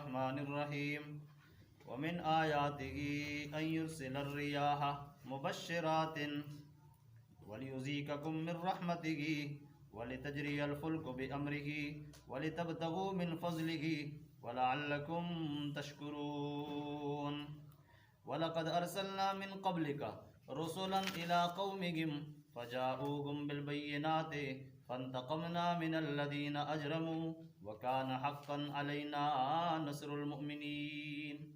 الرحمن الرحيم ومن آياته أن يرسل الرياح مبشرات وليذيقكم من رحمته ولتجري الفلك بأمره ولتبتغوا من فضله ولعلكم تشكرون وَلَقَدْ أَرْسَلْنَا مِنْ قَبْلِكَ رُسُلًا إِلَىٰ قَوْمِهِمْ فَجَاءُوهُمْ بِالْبَيِّنَاتِ فَانْتَقَمْنَا مِنَ الَّذِينَ أَجْرَمُوا وَكَانَ حَقًّا عَلَيْنَا نَصْرُ الْمُؤْمِنِينَ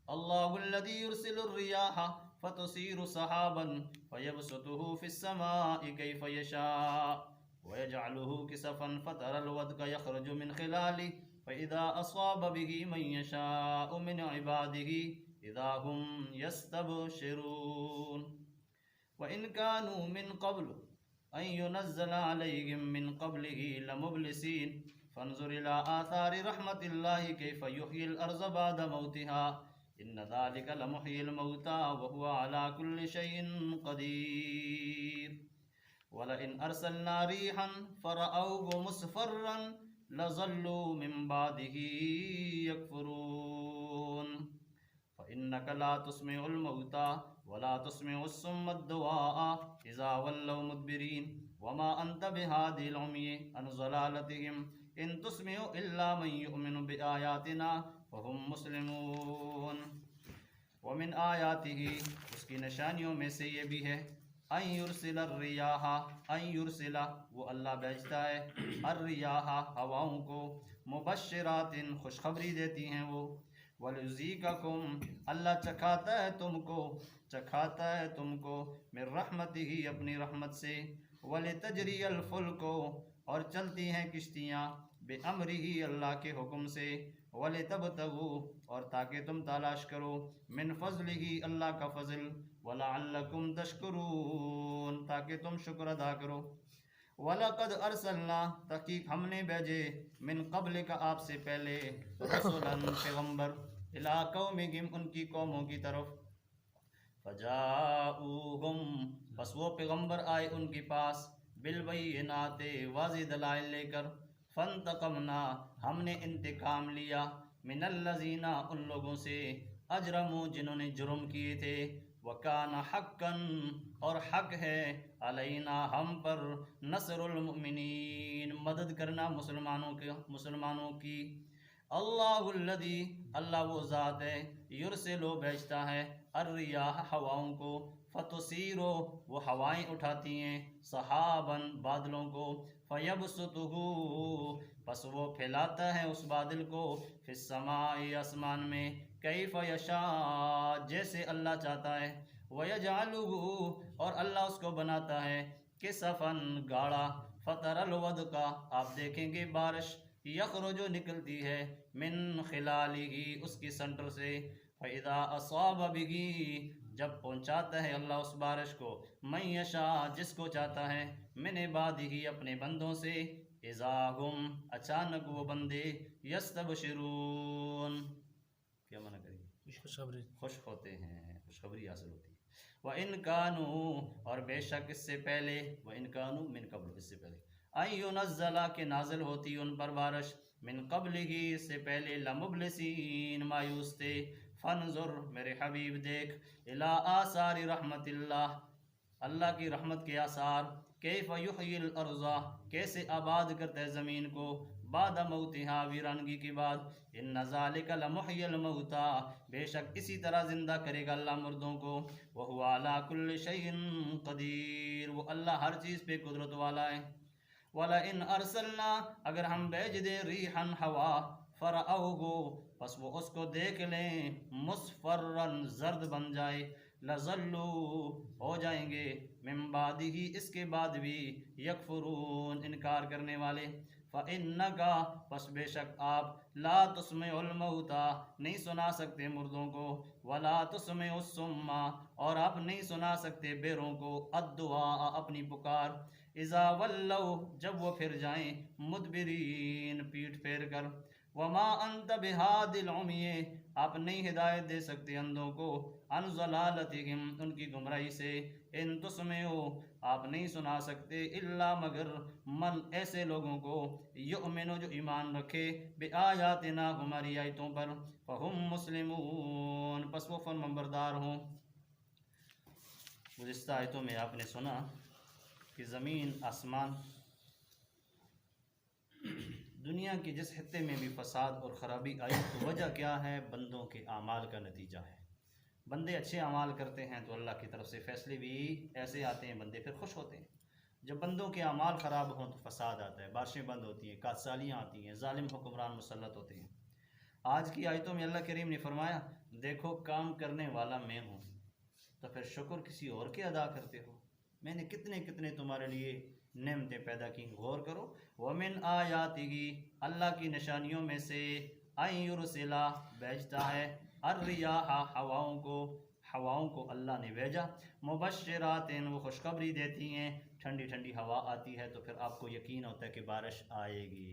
اللَّهُ الَّذِي يُرْسِلُ الرِّيَاحَ فَتُثِيرُ سَحَابًا فَيَبْسُطُهُ فِي السَّمَاءِ كَيْفَ يَشَاءُ وَيَجْعَلُهُ كِسَفًا فَتَرَى الْوَدْقَ يَخْرُجُ مِنْ خِلَالِهِ فَإِذَا أَصَابَ بِهِ مَن يَشَاءُ مِنْ عِبَادِهِ إِذَا هُمْ يَسْتَبْشِرُونَ وَإِنْ كَانُوا مِنْ قَبْلُ أَنْ يُنَزَّلَ عَلَيْهِمْ مِنْ قَبْلِهِ لَمُبْلِسِينَ فَانْظُرْ إِلَىٰ آثَارِ رَحْمَةِ اللَّهِ كَيْفَ يُحْيِي الْأَرْضَ بَعْدَ مَوْتِهَا إِنَّ ذَلِكَ لَمُحْيِي الْمَوْتَىٰ وَهُوَ عَلَىٰ كُلِّ شَيْءٍ قَدِيرٌ وَلَئِنْ أَرْسَلْنَا رِيحًا فَرَأَوْهُ مُصْفَرًّا لَظَلُّوا مِنْ بَعْدِهِ يَكْفُرُونَ فَإِنَّكَ لَا تُسْمِعُ الْمَوْتَىٰ وَلَا تُسْمِعُ الصُّمَّ الدُّعَاءَ إِذَا وَلَّوْا مُدْبِرِينَ وَمَا أَنْتَ بِهَادِي الْعُمْيِ عَنْ ضَلَالَتِهِمْ إِنْ تُسْمِعُ إِلَّا مَنْ يُؤْمِنُ بِآيَاتِنَا فَهُمْ مُسْلِمُونَ وَمِنْ آيَاتِهِ اس کی نشانیوں میں سے یہ بھی ہے ان یرسل الریاح ان یرسل وہ اللہ بھیجتا ہے الریاح ہواؤں کو مبشرات خوشخبری دیتی ہیں وہ وَلِيُذِيقَكُمْ اللہ چکھاتا ہے تم کو من رحمتہ اپنی رحمت سے وَلِتَجْرِيَ الْفُلْكُ اور چلتی ہیں کشتیاں بِأَمْرِهِ اللہ کے حکم سے وَلِتَبْتَغُوا اور تاکہ تم تلاش کرو من فضلہ اللہ کا فضل وَلَعَلَّكُمْ تَشْكُرُونَ تاکہ تم شکر ادا کرو وَلَقَدْ أَرْسَلْنَا تحقیق ہم نے بھیجے من قبل کا آپ سے پہلے رسولاً پیغمبر اِلیٰ قومہم ان کی قوموں کی طرف فَجَاءُوهُمْ بس وہ پیغمبر آئے ان کے پاس بالبینات واضح دلائل لے کر فانتقمنا ہم نے انتقام لیا من الذین ان لوگوں سے اجرموا جنہوں نے جرم کیے تھے وَكَانَ حَقًّا اور حق ہے علینا ہم پر نصر المؤمنین مدد کرنا مسلمانوں کی اللہ الذی اللہ وہ ذات ہے یرسلو بھیجتا ہے الریاح ہواؤں کو فتثیرو وہ ہوائیں اٹھاتی ہیں سحاباً بادلوں کو فیبسطہ پس وہ پھیلاتا ہے اس بادل کو فی السماء آسمان میں کیف یشاء جیسے اللہ چاہتا ہے وَيَجْعَلُهُ اور اللہ اس کو بناتا ہے کسفاً گاڑا فَتَرَى الْوَدْقَ آپ دیکھیں گے بارش یخرج نکلتی ہے من خلالہ اس کی سنٹر سے فَإِذَا أَصَابَ بِهِ جب پہنچاتا ہے اللہ اس بارش کو مَن یشاء جس کو چاہتا ہے من عبادہ اپنے بندوں سے اذا ہم اچانک وہ بندے یستبشرون کیا معنی کریں گے خوش ہوتے ہیں خوشخبری حاصل ہوتی ہے وَإِنْ كَانُوا اور بے شک اس سے پہلے وَإِنْ كَانُوا من قبل اس سے پہلے اَن يُنَزَّلَ کہ نازل ہوتی ان پر بارش من قبلہ اس سے پہلے لمبلسین مایوس تھے فانظر میرے حبیب دیکھ الی آثار رحمت اللہ کی رحمت کے آثار کیف یحیی الارض کیسے آباد کرتا ہے زمین کو بعد موتہا ویرانگی کے بعد ان ذالک لمحیی الموتى بے شک اسی طرح زندہ کرے گا اللہ مردوں کو وہو علی کل شیء قدیر وہ اللہ ہر چیز پہ قدرت والا ہے وَلَئِنْ أَرْسَلْنَا اگر ہم بھیج دیں ریحاً ہوا فَرَأَوْهُ پس وہ اس کو دیکھ لیں مصفراً زرد بن جائے لَظَلُّوا ہو جائیں گے من بعدہ اس کے بعد بھی یکفرون انکار کرنے والے فَإِنَّكَ پس بے شک آپ لا تسمع الموتى نہیں سنا سکتے مردوں کو ولا تسمع الصم اور آپ نہیں سنا سکتے بیروں کو الدعاء اپنی پکار اذا ولوا جب وہ پھر جائیں مدبرین پیٹھ پھیر کر وما انت بہاد العمی آپ نہیں ہدایت دے سکتے اندھوں کو عن ضلالتہم ان کی گمراہی سے ان تسمعو آپ نہیں سنا سکتے الا مگر من ایسے لوگوں کو یؤمنو جو ایمان رکھے بآیاتنا ہماری آیتوں پر فہم مسلمون پس وہ فرمانبردار ہوں۔ گزشتہ آیتوں میں آپ نے سنا کہ زمین آسمان دنیا کے جس خطے میں بھی فساد اور خرابی آئی تو وجہ کیا ہے؟ بندوں کے اعمال کا نتیجہ ہے۔ بندے اچھے اعمال کرتے ہیں تو اللہ کی طرف سے فیصلے بھی ایسے آتے ہیں، بندے پھر خوش ہوتے ہیں۔ جب بندوں کے اعمال خراب ہوں تو فساد آتا ہے، بارشیں بند ہوتی ہیں، کاسالیاں آتی ہیں، ظالم حکمران مسلط ہوتے ہیں۔ آج کی آیتوں میں اللہ کریم نے فرمایا دیکھو کام کرنے والا میں ہوں، تو پھر شکر کسی اور کے ادا کرتے ہو؟ میں نے کتنے کتنے تمہارے لیے نعمتیں پیدا کی، غور کرو۔ وَمِنْ آیَاتِهِ اللہ کی نشانیوں میں سے أَن يُرْسِلَ بھیجتا ہے الرِّيَاحَ ہواؤں کو اللہ نے بھیجا، مبشرات وہ خوشخبری دیتی ہیں، ٹھنڈی ٹھنڈی ہوا آتی ہے تو پھر آپ کو یقین ہوتا ہے کہ بارش آئے گی۔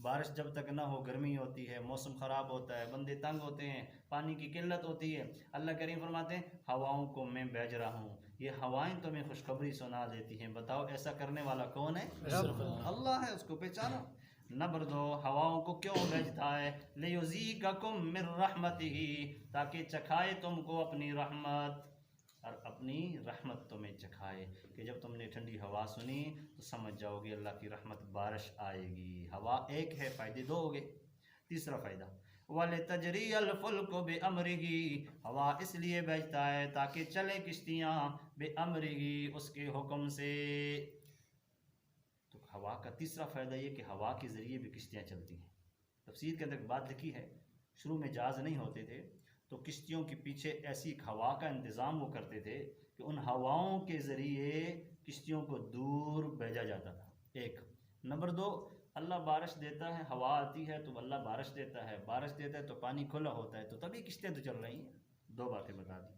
بارش جب تک نہ ہو گرمی ہوتی ہے، موسم خراب ہوتا ہے، بندے تنگ ہوتے ہیں، پانی کی قلت ہوتی ہے۔ اللہ کریم فرماتے ہیں ہواؤں کو میں بھیج رہا ہوں، یہ ہوائیں تمہیں خوشخبری سنا دیتی ہیں۔ بتاؤ ایسا کرنے والا کون ہے؟ اللہ ہے، اس کو پہچانو۔ نمبر 2 ہواؤں کو کیوں بھیجتا ہے؟ لِيُذِيقَكُم مِّن رَحْمَتِهِ تاکہ چکھائے تم کو اپنی رحمت، اور اپنی رحمت تمہیں چکھائے کہ جب تم نے ٹھنڈی ہوا سنی تو سمجھ جاؤ گے اللہ کی رحمت بارش آئے گی۔ ہوا ایک ہے، فائدے دو ہو گئے۔ تیسرا فائدہ وَلِتَجْرِيَ الْفُلْكُ بِأَمْرِهِ ہوا اس لیے بھیجتا ہے تاکہ چلے کشتیاں بِأَمْرِهِ اس کے حکم سے۔ تو ہوا کا تیسرا فائدہ یہ کہ ہوا کے ذریعے بھی کشتیاں چلتی ہیں۔ تفسیر کے اندر ایک بات لکھی ہے، شروع میں جہاز نہیں ہوتے تھے تو کشتیوں کے پیچھے ایسی ایک ہوا کا انتظام وہ کرتے تھے کہ ان ہواؤں کے ذریعے کشتیوں کو دور بھیجا جاتا تھا۔ ایک نمبر 2 اللہ بارش دیتا ہے، ہوا آتی ہے تو اللہ بارش دیتا ہے، بارش دیتا ہے تو پانی کھلا ہوتا ہے تو تبھی کشتیاں تو چل رہی ہیں۔ دو باتیں بتا دی،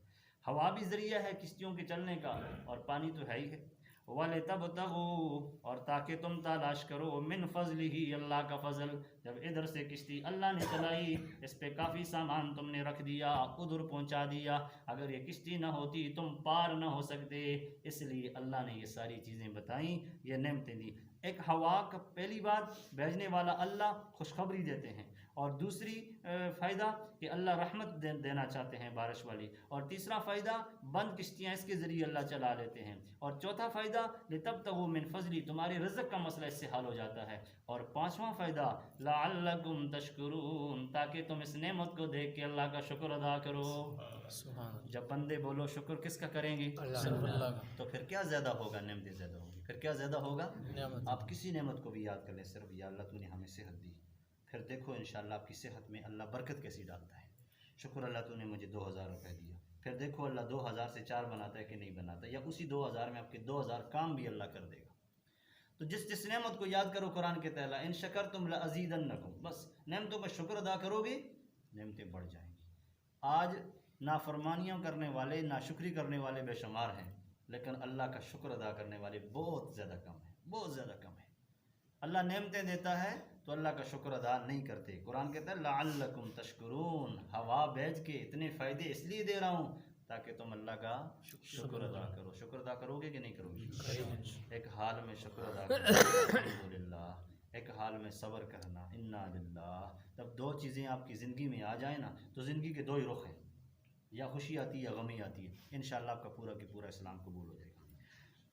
ہوا بھی ذریعہ ہے کشتیوں کے چلنے کا اور پانی تو ہے ہی ہے۔ وَلِتَبْتَغُوا اور تاکہ تم تلاش کرو من فضلہ اللہ کا فضل۔ جب ادھر سے کشتی اللہ نے چلائی، اس پہ کافی سامان تم نے رکھ دیا، ادھر پہنچا دیا، اگر یہ کشتی نہ ہوتی تم پار نہ ہو سکتے، اس لیے اللہ نے یہ ساری چیزیں بتائیں، یہ نعمتیں دی۔ ایک ہوا کا پہلی بات بھیجنے والا اللہ خوشخبری دیتے ہیں، اور دوسری فائدہ کہ اللہ رحمت دینا چاہتے ہیں بارش والی، اور تیسرا فائدہ بند کشتیاں اس کے ذریعے اللہ چلا لیتے ہیں، اور چوتھا فائدہ لِتَبْتَغُوا مِن فَضْلِهِ تمہارے رزق کا مسئلہ اس سے حل ہو جاتا ہے، اور پانچواں فائدہ لَعَلَّكُمْ تَشْكُرُونَ تاکہ تم اس نعمت کو دیکھ کے اللہ کا شکر ادا کرو۔ جب بندے بولو شکر کس کا کریں گے؟ اللہ کا۔ تو پھر کیا زیادہ ہوگا؟ نعمتیں زیادہ ہوگی۔ پھر کیا زیادہ ہوگا؟ آپ کسی نعمت کو بھی یاد کر لیں، صرف یا اللہ تو نے ہمیں صحت دی، پھر دیکھو انشاءاللہ آپ کی صحت میں اللہ برکت کیسی ڈالتا ہے۔ شکر اللہ تو نے مجھے 2000 روپے دیا، پھر دیکھو اللہ 2000 سے 4 بناتا ہے کہ نہیں بناتا، یا اسی 2000 میں آپ کے 2000 کام بھی اللہ کر دے گا۔ تو جس نعمت کو یاد کرو، قرآن کے تعالیٰ ان شکرتم لازیدنکم، بس نعمتوں پر شکر ادا کرو گے نعمتیں بڑھ جائیں گی۔ آج نافرمانیاں کرنے والے، ناشکری کرنے والے بے شمار ہیں، لیکن اللہ کا شکر ادا کرنے والے بہت زیادہ کم ہیں، بہت زیادہ کم ہیں۔ اللہ نعمتیں دیتا ہے تو اللہ کا شکر ادا نہیں کرتے۔ قرآن کہتا ہے لعلکم تشکرون، ہوا بھیج کے اتنے فائدے اس لیے دے رہا ہوں تاکہ تم اللہ کا شکر ادا کرو۔ شکر ادا کرو گے کہ نہیں کرو گے؟ ایک حال میں شکر ادا کرنا الحمدللہ، ایک حال میں صبر کرنا انا للہ۔ جب دو چیزیں آپ کی زندگی میں آ جائیں نا تو زندگی کے دو ہی رخ ہیں، یا خوشی آتی ہے یا غمی آتی ہے، انشاءاللہ آپ کا پورا کہ پورا اسلام قبول ہو جائے گا۔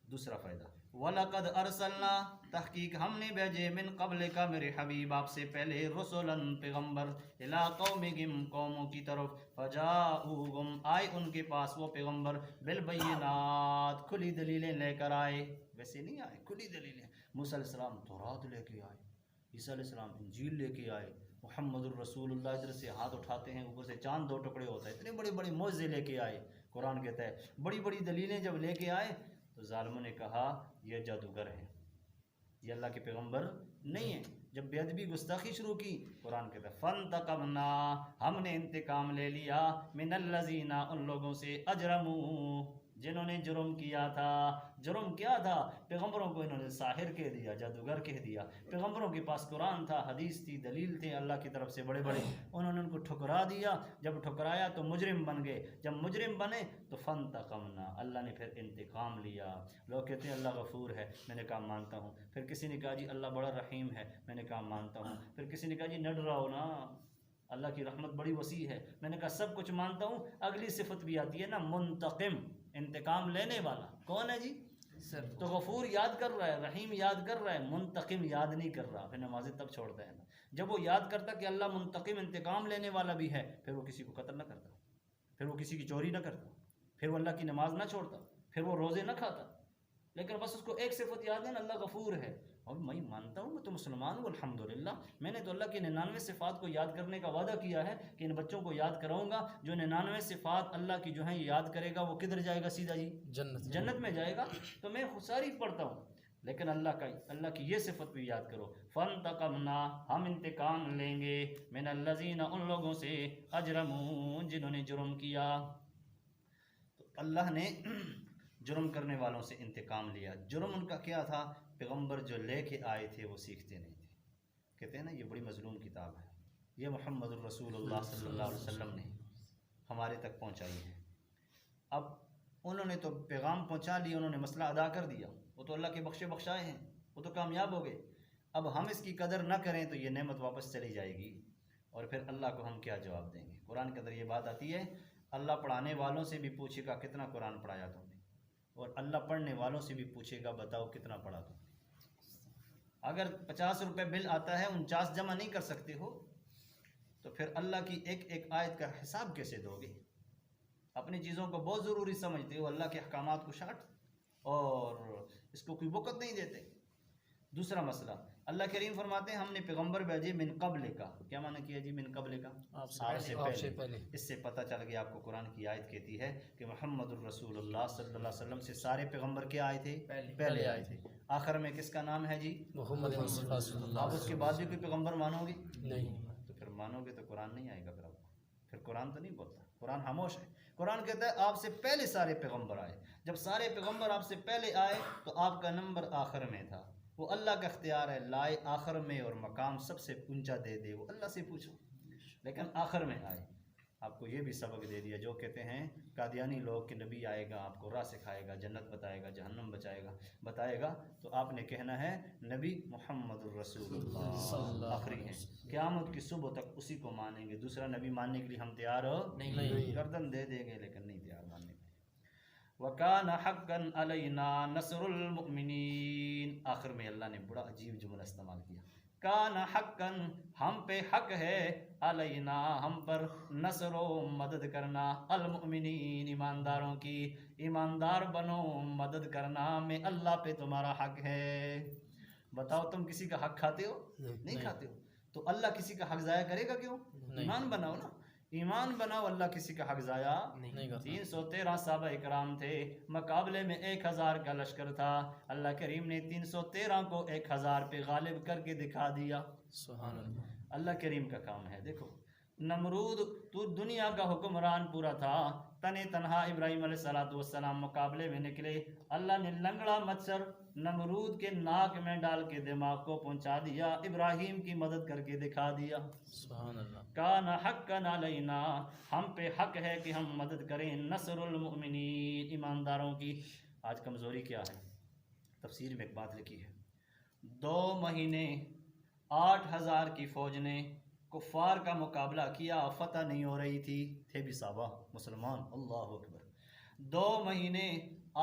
دوسرا فائدہ وَلَقَدْ أَرْسَلْنَا تحقیق ہم نے بھیجے من قبل کا میرے حبیب آپ سے پہلے رسولاً پیغمبر اِلَىٰ قَوْمِهِمْ قوموں کی طرف فَجَاءُوهُمْ آئے ان کے پاس وہ پیغمبر بالبینات کھلی دلیلیں لے کر آئے، ویسے نہیں آئے، کھلی دلیلیں۔ موسیٰ علیہ السلام تورات لے کے آئے، عیسیٰ علیہ السلام انجیل لے کے آئے، محمد الرسول اللہ ادھر سے ہاتھ اٹھاتے ہیں اوپر سے چاند 2 ٹکڑے ہوتا ہے، اتنے بڑے بڑے معجزے لے کے آئے۔ قرآن کہتا ہے بڑی بڑی دلیلیں جب لے کے آئے تو ظالموں نے کہا یہ جادوگر ہیں، یہ اللہ کے پیغمبر نہیں ہیں۔ جب بے ادبی گستاخی شروع کی، قرآن کہتا ہے فَانْتَقَمْنَا ہم نے انتقام لے لیا من الذین ان لوگوں سے اجرموا جنہوں نے جرم کیا تھا۔ جرم کیا تھا؟ پیغمبروں کو انہوں نے ساحر کہہ دیا، جادوگر کہہ دیا۔ پیغمبروں کے پاس قرآن تھا، حدیث تھی، دلیل تھے اللہ کی طرف سے بڑے بڑے، انہوں نے ان کو ٹھکرا دیا۔ جب ٹھکرایا تو مجرم بن گئے، جب مجرم بنے تو فانتقمنا، اللہ نے پھر انتقام لیا۔ لوگ کہتے ہیں اللہ غفور ہے، میں نے کہا مانتا ہوں۔ پھر کسی نے کہا جی اللہ بڑا رحیم ہے، میں نے کہا مانتا ہوں۔ پھر کسی نے کہا جی نہ ڈراؤ نا، اللہ کی رحمت بڑی وسیع ہے، میں نے کہا سب کچھ مانتا ہوں۔ اگلی صفت بھی آتی ہے نا، منتقم، انتقام لینے والا۔ کون ہے جی؟ تو غفور یاد کر رہا ہے، رحیم یاد کر رہا ہے، منتقم یاد نہیں کر رہا، پھر نمازیں تب چھوڑتا ہے نا۔ جب وہ یاد کرتا کہ اللہ منتقم، انتقام لینے والا بھی ہے، پھر وہ کسی کو قتل نہ کرتا، پھر وہ کسی کی چوری نہ کرتا، پھر وہ اللہ کی نماز نہ چھوڑتا، پھر وہ روزے نہ کھاتا، لیکن بس اس کو ایک صفت یاد ہے نا، اللہ غفور ہے۔ اور میں مانتا ہوں، میں تو مسلمان ہوں الحمدللہ، میں نے تو اللہ کی 99 صفات کو یاد کرنے کا وعدہ کیا ہے کہ ان بچوں کو یاد کراؤں گا۔ جو 99 صفات اللہ کی جو ہیں یاد کرے گا وہ کدھر جائے گا؟ سیدھا جی جنت میں جائے گا۔ تو میں ساری پڑھتا ہوں، لیکن اللہ کی یہ صفت بھی یاد کرو، فانتقمنا، ہم انتقام لیں گے، من الذین، ان لوگوں سے، اجرموا، جنہوں نے جرم کیا۔ تو اللہ نے جرم کرنے والوں سے انتقام لیا۔ جرم ان کا کیا تھا؟ پیغمبر جو لے کے آئے تھے وہ سیکھتے نہیں تھے۔ کہتے ہیں نا یہ بڑی مظلوم کتاب ہے، یہ محمد الرسول اللہ صلی اللہ علیہ وسلم نے ہمارے تک پہنچائی ہے۔ اب انہوں نے تو پیغام پہنچا لیا، انہوں نے مسئلہ ادا کر دیا، وہ تو اللہ کے بخشے بخشائے ہیں، وہ تو کامیاب ہو گئے۔ اب ہم اس کی قدر نہ کریں تو یہ نعمت واپس چلی جائے گی، اور پھر اللہ کو ہم کیا جواب دیں گے؟ قرآن کے اندر یہ بات آتی ہے، اللہ پڑھانے والوں سے بھی پوچھے گا کتنا قرآن پڑھایا تم نے، اور اللہ پڑھنے والوں سے بھی پوچھے گا بتاؤ کتنا پڑھا تم نے۔ اگر 50 روپے بل آتا ہے 49 جمع نہیں کر سکتے ہو تو پھر اللہ کی ایک ایک آیت کا حساب کیسے دو گے؟ اپنی چیزوں کو بہت ضروری سمجھتے ہو، اللہ کے احکامات کو شاٹ، اور اس کو کوئی وقت نہیں دیتے۔ دوسرا مسئلہ، اللہ کریم فرماتے ہیں ہم نے پیغمبر بھیجے من قبل کا، کیا معنی کیا جی من قبل کا؟ آپ سے پہلے۔ اس سے پتہ چل گیا آپ کو، قرآن کی آیت کہتی ہے کہ محمد الرسول اللہ صلی اللہ علیہ وسلم سے سارے پیغمبر کیا آئے تھے؟ پہلے آئے تھے۔ آخر میں کس کا نام ہے جی؟ محمد مصطفیٰ صلی اللہ علیہ وسلم۔ آپ اس کے بعد بھی کوئی پیغمبر مانو گے؟ نہیں۔ تو پھر مانو گے تو قرآن نہیں آئے گا، پھر قرآن تو نہیں بولتا، قرآن خاموش ہے۔ قرآن کہتا ہے آپ سے پہلے سارے پیغمبر آئے، جب سارے پیغمبر آپ سے پہلے آئے تو آپ کا نمبر آخر میں تھا۔ وہ اللہ کا اختیار ہے، لائے آخر میں اور مقام سب سے اونچا دے دے، وہ اللہ سے پوچھو، لیکن آخر میں آئے۔ آپ کو یہ بھی سبق دے دیا، جو کہتے ہیں قادیانی لوگ کہ نبی آئے گا آپ کو راہ سکھائے گا، جنت بتائے گا، جہنم بتائے گا، تو آپ نے کہنا ہے نبی محمد الرسول اللہ آخری ہیں، قیامت کی صبح تک اسی کو مانیں گے، دوسرا نبی ماننے کے لیے ہم تیار نہیں، گردن دے دیں گے لیکن نہیں تیار ماننے کے لیے۔ وَكَانَ حَقًّا عَلَيْنَا نَصْرُ الْمُؤْمِنِينَ، آخر میں اللہ نے بڑا عجیب جملہ استعمال کیا، کان حقاً، ہم پہ حق ہے، علینا، ہم پر، نصر و مدد کرنا، المؤمنین، ایمانداروں کی، ایماندار بنو، مدد کرنا میں اللہ پہ تمہارا حق ہے۔ بتاؤ تم کسی کا حق کھاتے ہو؟ نہیں کھاتے ہو، تو اللہ کسی کا حق ضائع کرے گا کیوں؟ ایمان بناؤ نا، ایمان بناؤ، اللہ کسی کا حق ضائع نہیں کرتا۔ 313 صحابہ اکرام تھے، مقابلے میں 1000 کا لشکر تھا، اللہ کریم نے 313 کو 1000 پہ غالب کر کے دکھا دیا۔ سبحان اللہ، اللہ کریم کا کام ہے۔ دیکھو نمرود تو دنیا کا حکمران پورا تھا، تنے تنہا ابراہیم علیہ السلام مقابلے میں نکلے، اللہ نے لنگڑا مچھر نمرود کے ناک میں ڈال کے دماغ کو پہنچا دیا، ابراہیم کی مدد کر کے دکھا دیا۔ سبحان اللہ، کان حقا علینا، ہم پہ حق ہے کہ ہم مدد کریں، نصر المؤمنین، ایمانداروں کی۔ آج کمزوری کیا ہے؟ تفسیر میں ایک بات لکھی ہے، 2 مہینے 8000 کی فوج نے کفار کا مقابلہ کیا، فتح نہیں ہو رہی تھی، تھے بھی صحابہ مسلمان، اللہ اکبر۔ 2 مہینے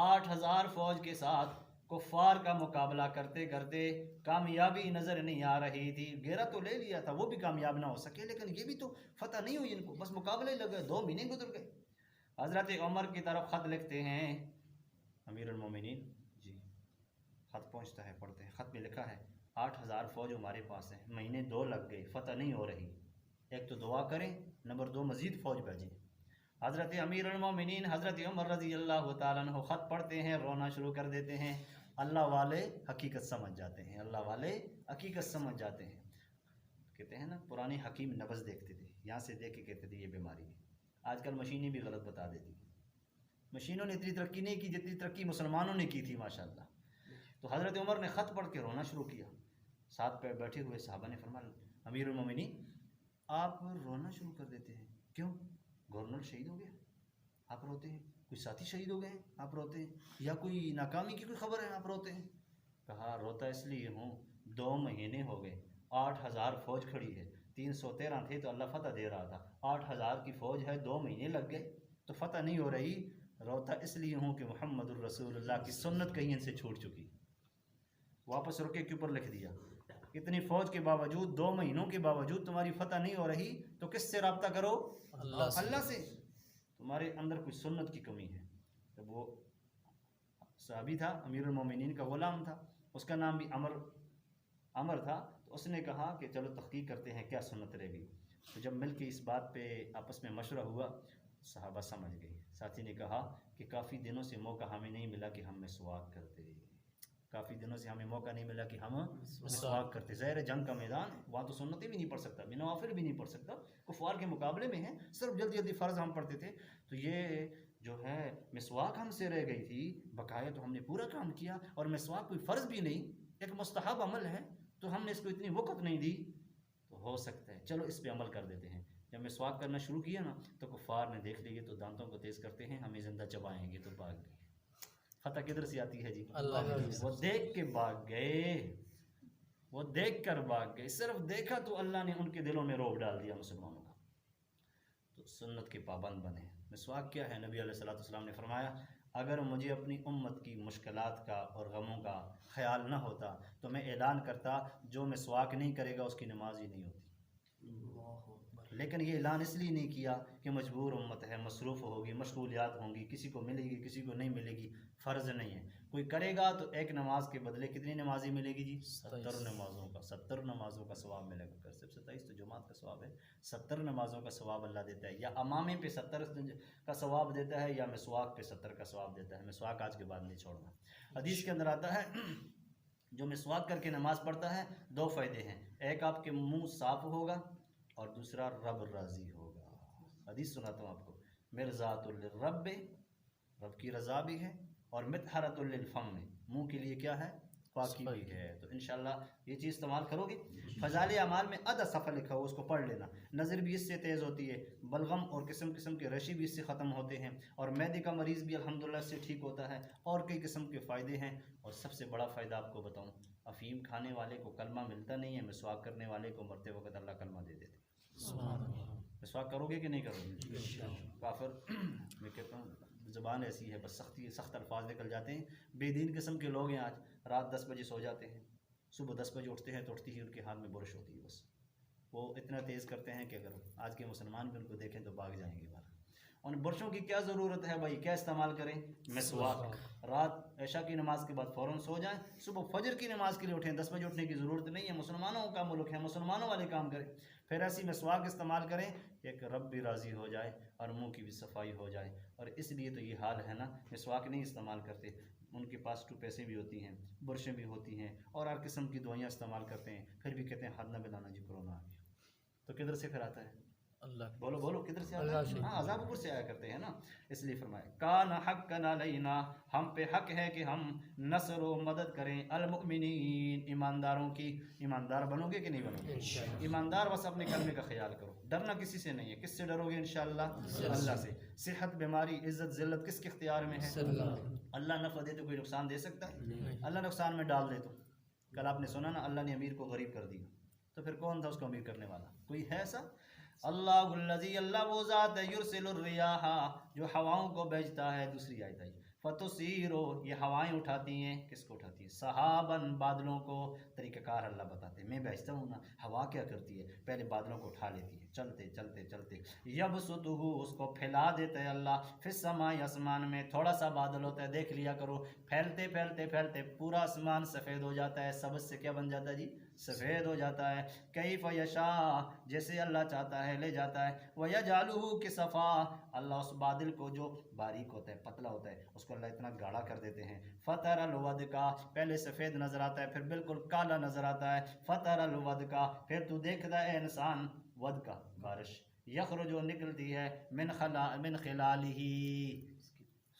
8000 فوج کے ساتھ کفار کا مقابلہ کرتے کرتے کامیابی نظر نہیں آ رہی تھی، گھیرا تو لے لیا تھا، وہ بھی کامیاب نہ ہو سکے، لیکن یہ بھی تو فتح نہیں ہوئی ان کو، بس مقابلے لگ گئے، 2 مہینے گزر گئے۔ حضرت عمر کی طرف خط لکھتے ہیں امیر المومنین، جی خط پہنچتا ہے، پڑھتے ہیں، خط میں لکھا ہے 8000 فوج ہمارے پاس ہے، مہینے 2 لگ گئے، فتح نہیں ہو رہی، ایک تو دعا کریں، نمبر 2 مزید فوج بھیجیں۔ حضرت امیر المومنین حضرت عمر رضی اللہ تعالیٰ عنہ خط پڑھتے ہیں، رونا شروع کر دیتے ہیں۔ اللہ والے حقیقت سمجھ جاتے ہیں، اللہ والے حقیقت سمجھ جاتے ہیں۔ کہتے ہیں نا پرانی حکیم نبض دیکھتے تھے، یہاں سے دیکھ کے کہتے تھے یہ بیماری ہے، آج کل مشینیں بھی غلط بتا دیتی ہیں، مشینوں نے اتنی ترقی نہیں کی جتنی ترقی مسلمانوں نے کی تھی ماشاءاللہ. تو حضرت عمر نے خط پڑھ کے رونا شروع کیا. ساتھ پہ بیٹھے ہوئے صحابہ نے فرمایا امیر المومنین آپ رونا شروع کر دیتے ہیں, کیوں؟ گورنر شہید ہو گیا آپ روتے ہیں, کوئی ساتھی شہید ہو گئے ہیں آپ روتے ہیں, یا کوئی ناکامی کی کوئی خبر ہے آپ روتے ہیں؟ کہا روتا اس لیے ہوں 2 مہینے ہو گئے, 8000 فوج کھڑی ہے, 313 تھے تو اللہ فتح دے رہا تھا, 8000 کی فوج ہے, 2 مہینے لگ گئے تو فتح نہیں ہو رہی. روتا اس لیے ہوں کہ محمد الرسول اللہ کی سنت کہیں ان سے چھوٹ چکی. واپس رکے کے اوپر لکھ دیا اتنی فوج کے باوجود 2 مہینوں کے باوجود تمہاری فتح نہیں ہو رہی تو کس سے رابطہ کرو؟ اللہ سے. تمہارے اندر کوئی سنت کی کمی ہے. جب وہ صحابی تھا, امیر المومنین کا غلام تھا, اس کا نام بھی عمر تھا, تو اس نے کہا کہ چلو تحقیق کرتے ہیں کیا سنت رہ گئی. تو جب مل کے اس بات پہ آپس میں مشورہ ہوا صحابہ سمجھ گئے. ساتھی نے کہا کہ کافی دنوں سے موقع ہمیں نہیں ملا کہ ہم مسواک کرتے, کافی دنوں سے ہمیں موقع نہیں ملا کہ ہم مسواک کرتے. ظاہر جنگ کا میدان, وہاں تو سنتیں بھی نہیں پڑھ سکتا, نوافل بھی نہیں پڑھ سکتا, کفار کے مقابلے میں ہیں, صرف جلدی جلدی فرض ہم پڑھتے تھے. تو یہ جو ہے مسواک ہم سے رہ گئی تھی, بقایا تو ہم نے پورا کام کیا, اور مسواک کوئی فرض بھی نہیں, ایک مستحب عمل ہے, تو ہم نے اس کو اتنی وقت نہیں دی, تو ہو سکتا ہے چلو اس پہ عمل کر دیتے ہیں. جب مسواک کرنا شروع کیا نا تو کفار نے دیکھ لیے تو دانتوں کو تیز کرتے ہیں, ہمیں زندہ چبائیں گے, تو بھاگ گئے. فتح کدھر سے آتی ہے جی؟ وہ دیکھ کے بھاگ گئے, وہ دیکھ کر بھاگ گئے, صرف دیکھا تو اللہ نے ان کے دلوں میں رعب ڈال دیا مسلمانوں کا. تو سنت کے پابند بنے. مسواک کیا ہے؟ نبی علیہ الصلوۃ والسلام نے فرمایا اگر مجھے اپنی امت کی مشکلات کا اور غموں کا خیال نہ ہوتا تو میں اعلان کرتا جو مسواک نہیں کرے گا اس کی نماز ہی نہیں ہوتی. لیکن یہ اعلان اس لیے نہیں کیا کہ مجبور امت ہے, مصروف ہوگی, مشغولیات ہوں گی, کسی کو ملے گی کسی کو نہیں ملے گی, فرض نہیں ہے. کوئی کرے گا تو ایک نماز کے بدلے کتنی نمازیں ملے گی جی؟ 70 نمازوں کا, 70 نمازوں کا ثواب ملے گا. صرف 27 تو جماعت کا ثواب ہے, 70 نمازوں کا ثواب اللہ دیتا ہے. یا امامے پہ 70 کا ثواب دیتا ہے, یا مسواک پہ 70 کا ثواب دیتا ہے. مسواک آج کے بعد نہیں چھوڑنا. حدیث کے اندر آتا ہے جو مسواک کر کے نماز پڑھتا ہے 2 فائدے ہیں, ایک آپ کے منہ صاف ہوگا اور دوسرا رب راضی ہوگا. حدیث سناتا ہوں آپ کو, مرزات للرب, رب کی رضا بھی ہے, اور مطہرۃ للفم, منہ کے لیے کیا ہے؟ پاکی بھی ہے. تو انشاءاللہ یہ چیز استعمال کرو گے. فضائل اعمال میں آدھا صفحہ لکھا ہو, اس کو پڑھ لینا. نظر بھی اس سے تیز ہوتی ہے, بلغم اور قسم قسم کے رشی بھی اس سے ختم ہوتے ہیں, اور معدے کا مریض بھی الحمدللہ اس سے ٹھیک ہوتا ہے, اور کئی قسم کے فائدے ہیں. اور سب سے بڑا فائدہ آپ کو بتاؤں, افیم کھانے والے کو کلمہ ملتا نہیں ہے, مسواک کرنے والے کو مرتے وقت اللہ کلمہ دے دیتے. مسواک کرو گے کہ نہیں کرو گے؟ کافر میں کہتا ہوں زبان ایسی ہے, بس سخت الفاظ نکل جاتے ہیں. بے دین قسم کے لوگ ہیں, آج رات 10 بجے سو جاتے ہیں, صبح 10 بجے اٹھتے ہیں تو اٹھتی ہی ان کے ہاتھ میں برش ہوتی ہے. بس وہ اتنا تیز کرتے ہیں کہ اگر آج کے مسلمان بھی ان کو دیکھیں تو بھاگ جائیں گے باہر. ان برشوں کی کیا ضرورت ہے بھائی؟ کیا استعمال کریں؟ مسواک. رات عشاء کی نماز کے بعد فوراً سو جائیں, صبح فجر کی نماز کے لیے اٹھیں. 10 بجے اٹھنے کی ضرورت نہیں ہے, مسلمانوں کا ملک ہے, مسلمانوں والے کام کریں. پھر ایسی مسواک استعمال کریں کہ رب بھی راضی ہو جائے اور منہ کی بھی صفائی ہو جائے. اور اس لیے تو یہ حال ہے نا, مسواک نہیں استعمال کرتے, ان کے پاس 2 پیسے بھی ہوتی ہیں, برشیں بھی ہوتی ہیں, اور ہر قسم کی دوائیاں استعمال کرتے ہیں, پھر بھی کہتے ہیں ہاتھ نہ ملانا جی کرونا آ گیا. تو کدھر سے پھر آتا ہے؟ اللہ. بولو کدھر سے آتا ہے؟ ہاں, عذاب اوپر سے آیا کرتے ہیں نا. اس لیے فرمایا کان حقا علینا, ہم پہ حق ہے کہ ہم نصر و مدد کریں المؤمنین, ایمانداروں کی. ایماندار بنو گے کہ نہیں بنو گے؟ ایماندار. بس اپنے کلمے کا خیال کرو, ڈرنا کسی سے نہیں ہے. کس سے ڈرو گے؟ انشاءاللہ اللہ سے. صحت بیماری عزت ذلت کس کے اختیار میں ہے؟ اللہ نفع دے تو کوئی نقصان دے سکتا ہے؟ اللہ نقصان میں ڈال دے تو. کل آپ نے سنا نا اللہ نے امیر کو غریب کر دیا, تو پھر کون تھا اس کو امیر کرنے والا؟ کوئی ہے ایسا؟ اللہ الذی, اللہ وہ ذات ہے, یرسل الریاح, جو ہواؤں کو بھیجتا ہے. دوسری آیت آئی فتثیرو, یہ ہوائیں اٹھاتی ہیں. کس کو اٹھاتی ہیں؟ سحابن, بادلوں کو. طریقہ کار اللہ بتاتے ہیں. میں بھیجتا ہوں نا, ہوا کیا کرتی ہے؟ پہلے بادلوں کو اٹھا لیتی ہے, چلتے چلتے چلتے یبسطہ, اس کو پھیلا دیتا ہے اللہ. فی السماء, آسمان میں. تھوڑا سا بادل ہوتا ہے, دیکھ لیا کرو, پھیلتے پھیلتے پھیلتے پورا آسمان سفید ہو جاتا ہے. سبز سے کیا بن جاتا ہے جی؟ سفید ہو جاتا ہے. کیف یشاء, جیسے اللہ چاہتا ہے لے جاتا ہے. ویجعلہ کسفا, اللہ اس بادل کو جو باریک ہوتا ہے, پتلا ہوتا ہے, اس کو اللہ اتنا گاڑا کر دیتے ہیں. فتر الودقا, پہلے سفید نظر آتا ہے, پھر بالکل کالا نظر آتا ہے. فتر الودقا, پھر تو دیکھتا ہے انسان ودقا, بارش, یخرج, جو نکلتی ہے, من خلالہ,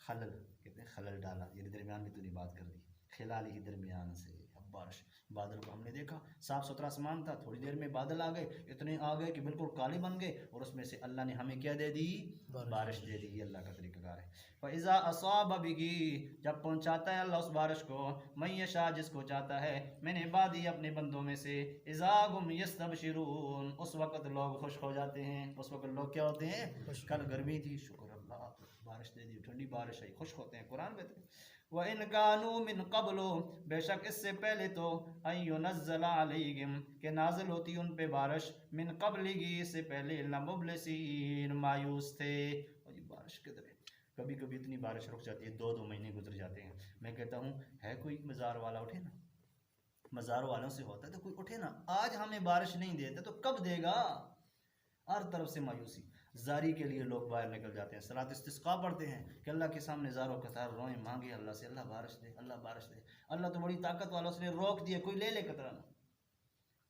خلل کہتے ہیں خلل ڈالا، یعنی درمیان میں تو نہیں بات کر دی، خلال ہی درمیان سے اب بارش، بادل کو ہم نے دیکھا صاف ستھرا آسمان تھا، تھوڑی دیر میں بادل آ گئے، اتنے آ گئے کہ بالکل کالے بن گئے، اور اس میں سے اللہ نے ہمیں کیا دے دی؟ بارش دے دی۔ یہ اللہ کا طریقہ کار ہے۔ فَإِذَا أَصَابَ بِهِ، جب پہنچاتا ہے اللہ اس بارش کو، مَن يَشَاء، جس کو چاہتا ہے، من عبادی، اپنے بندوں میں سے، اِذَا هُمْ يَسْتَبْشِرُونَ، اس وقت لوگ خوش ہو جاتے ہیں۔ اس وقت لوگ کیا ہوتے ہیں؟ کل گرمی تھی، شکر اللہ بارش دے دی، ٹھنڈی بارش آئی، خوش ہوتے ہیں۔ قرآن میں وَإِنْ كَانُوا مِنْ قَبْلُ، بے شک اس سے پہلے تو، أَن يُنَزَّلَ عَلَيْهِمْ، کہ نازل ہوتی ان پہ بارش، من قبلہ، اس سے پہلے، لَمُبْلِسِينَ، مایوس تھے، اور یہ بارش کدھر ہے؟ کبھی کبھی اتنی بارش رک جاتی ہے، 2 مہینے گزر جاتے ہیں۔ میں کہتا ہوں ہے کوئی مزار والا اٹھے نا، مزار والوں سے ہوتا ہے تو کوئی اٹھے نا، آج ہمیں بارش نہیں دیتا تو کب دے گا؟ ہر طرف سے مایوسی، زاری کے لیے لوگ باہر نکل جاتے ہیں، صلاۃ استسقاء پڑھتے ہیں کہ اللہ کے سامنے زاروں قطار روئیں، مانگے اللہ سے، اللہ بارش دے، اللہ بارش دے۔ اللہ تو بڑی طاقت والا، اس نے روک دیا، کوئی لے لے قطرہ نہ۔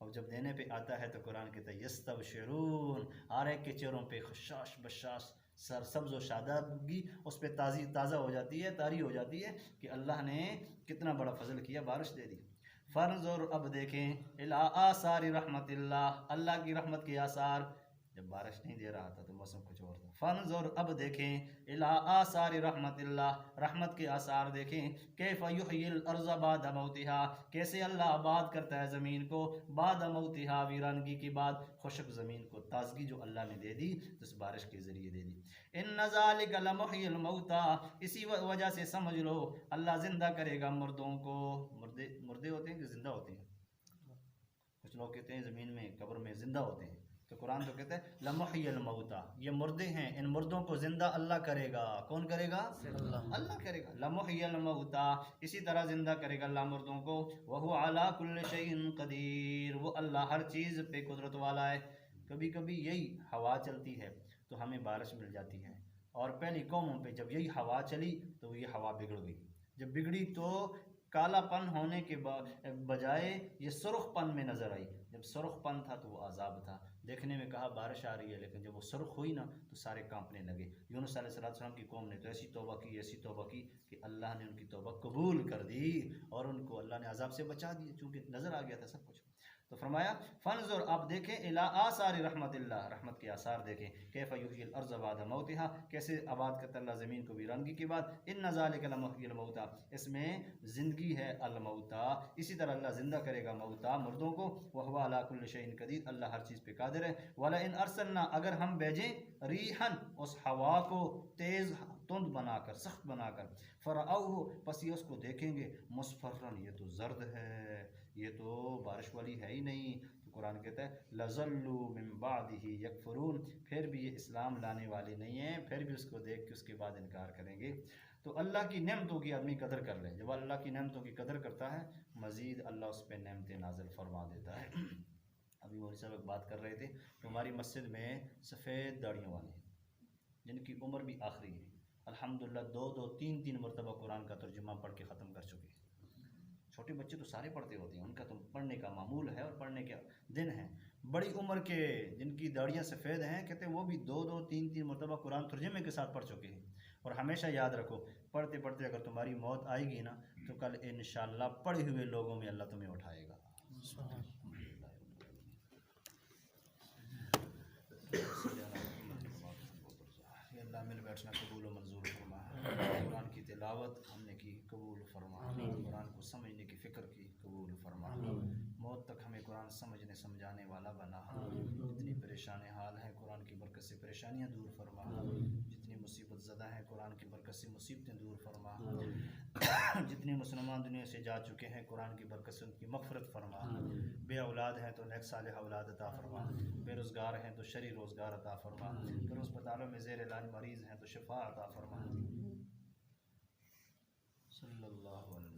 اور جب دینے پہ آتا ہے تو قرآن کہتا ہے یستبشرون، ہر ایک کے چہروں پہ خشاش بشاش، سر سبز و شادابی اس پہ تازہ ہو جاتی ہے، طاری ہو جاتی ہے کہ اللہ نے کتنا بڑا فضل کیا، بارش دے دی۔ فانظر، اب دیکھیں، الی آثار رحمت اللہ، اللہ کی رحمت کے آثار۔ جب بارش نہیں دے رہا تھا تو موسم کچھ اور تھا۔ فانظر، اب دیکھیں، الی آثار رحمت اللہ، رحمت کے آثار دیکھیں، کیف یحیی الارض بعد موتها، کیسے اللہ آباد کرتا ہے زمین کو، بعد موتها، ویرانگی کے بعد، خشک زمین کو تازگی جو اللہ نے دے دی تو اس بارش کے ذریعے دے دی۔ ان ذالک لمحیی الموتى، اسی وجہ سے سمجھ لو اللہ زندہ کرے گا مردوں کو۔ مردے ہوتے ہیں کہ زندہ ہوتے ہیں؟ کچھ لوگ کہتے ہیں زمین میں قبر میں زندہ ہوتے ہیں، تو قرآن تو کہتا ہے لمحیی الموتى، یہ مردے ہیں، ان مردوں کو زندہ اللہ کرے گا۔ کون کرے گا؟ اللہ کرے گا۔ لمحیی الموتى، اسی طرح زندہ کرے گا اللہ مردوں کو۔ وہو علی کل شیء قدیر، وہ اللہ ہر چیز پہ قدرت والا ہے۔ کبھی کبھی یہی ہوا چلتی ہے تو ہمیں بارش مل جاتی ہے، اور پہلی قوموں پہ جب یہی ہوا چلی تو یہ ہوا بگڑ گئی، جب بگڑی تو کالا پن ہونے کے بجائے یہ سرخ پن میں نظر آئی۔ جب سرخ پن تھا تو وہ عذاب تھا، دیکھنے میں کہا بارش آ رہی ہے، لیکن جب وہ سرخ ہوئی نا تو سارے کانپنے لگے۔ یونس علیہ السلام کی قوم نے تو ایسی توبہ کی، ایسی توبہ کی کہ اللہ نے ان کی توبہ قبول کر دی اور ان کو اللہ نے عذاب سے بچا دیا، چونکہ نظر آ گیا تھا سب کچھ۔ تو فرمایا فانظر، آپ دیکھیں، الی آثار رحمت اللہ، رحمت کے آثار دیکھیں، کیف یحیی الارض بعد موتها، کیسے آباد کرتا اللہ زمین کو ویرانگی کے بعد۔ ان ذالک لمحیی الموتى، اس میں زندگی ہے، الموتى، اسی طرح اللہ زندہ کرے گا موتى، مردوں کو۔ وہو علی کل شیء قدیر، اللہ ہر چیز پہ قادر ہے۔ ولئن ارسلنا، اگر ہم بھیجیں، ریحا، اس ہوا کو تیز تند بنا کر، سخت بنا کر، فرعوہ، پس یہ اس کو دیکھیں گے، مصفرا، یہ تو زرد ہے، یہ تو بارش والی ہے ہی نہیں، تو قرآن کہتا ہے لظلوا من بعدہ یکفرون، پھر بھی یہ اسلام لانے والے نہیں ہیں، پھر بھی اس کو دیکھ کے اس کے بعد انکار کریں گے۔ تو اللہ کی نعمتوں کی آدمی قدر کر لے، جب اللہ کی نعمتوں کی قدر کرتا ہے مزید اللہ اس پہ نعمتیں نازل فرما دیتا ہے۔ ابھی مولوی صاحب ایک بات کر رہے تھے کہ ہماری مسجد میں سفید داڑھیوں والے ہیں جن کی عمر بھی آخری ہے، الحمدللہ 2 3 مرتبہ قرآن کا ترجمہ پڑھ کے ختم کر چکے ہیں۔ چھوٹے بچے تو سارے پڑھتے ہوتے ہیں، ان کا تو پڑھنے کا معمول ہے اور پڑھنے کے دن ہیں۔ بڑی عمر کے جن کی داڑیاں سفید ہیں، کہتے ہیں وہ بھی 2 3 مرتبہ قرآن ترجمے کے ساتھ پڑھ چکے ہیں۔ اور ہمیشہ یاد رکھو، پڑھتے پڑھتے اگر تمہاری موت آئے گی نا تو کل انشاءاللہ پڑھے ہوئے لوگوں میں اللہ تمہیں اٹھائے گا۔ اللہ مل بیٹھنا قبول و منظور فرما، قرآن کی تلاوت ہم نے کی قبول فرما، قرآن کو سمجھنے کی فکر کی قبول فرما، موت تک ہمیں قرآن سمجھنے سمجھانے والا بنا۔ جتنی پریشان حال ہیں قرآن کی برکت سے پریشانیاں دور فرما، جتنی مصیبت زدہ ہیں قرآن کی برکت سے مصیبتیں دور فرما، جتنے مسلمان دنیا سے جا چکے ہیں قرآن کی برکت سے ان کی مغفرت فرما، بے اولاد ہیں تو نیک صالح اولاد عطا فرما، بے روزگار ہیں تو شرعی روزگار عطا فرما، پھر اسپتالوں میں زیر علاج مریض ہیں تو شفا عطا فرما۔ صلی اللہ علیہ